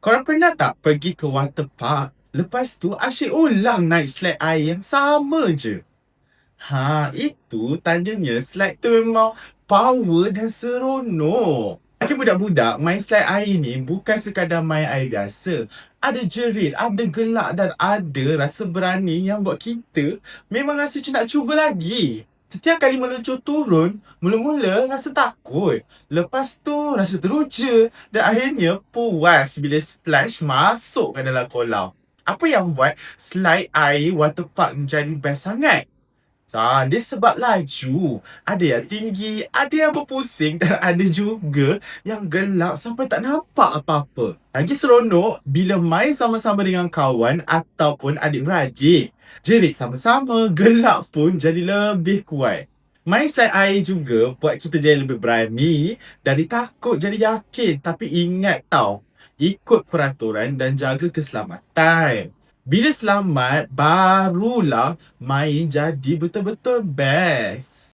Korang pernah tak pergi ke water park, lepas tu asyik ulang naik slide air yang sama je? Itu tandanya slide tu memang power dan seronok. Bagi budak-budak, main slide air ni bukan sekadar main air biasa. Ada jerit, ada gelak dan ada rasa berani yang buat kita memang rasa macam nak cuba lagi. Setiap kali meluncur turun, mula-mula rasa takut. Lepas tu rasa teruja dan akhirnya puas bila splash masuk ke dalam kolam. Apa yang buat slide air water park menjadi best sangat? Dia sebab laju. Ada yang tinggi, ada yang berpusing dan ada juga yang gelap sampai tak nampak apa-apa. Lagi seronok bila main sama-sama dengan kawan ataupun adik-beradik. Jerit sama-sama, gelap pun jadi lebih kuat. Main slide air juga buat kita jadi lebih berani. Dari takut jadi yakin. Tapi ingat tau, ikut peraturan dan jaga keselamatan. Bila selamat, barulah main jadi betul-betul best.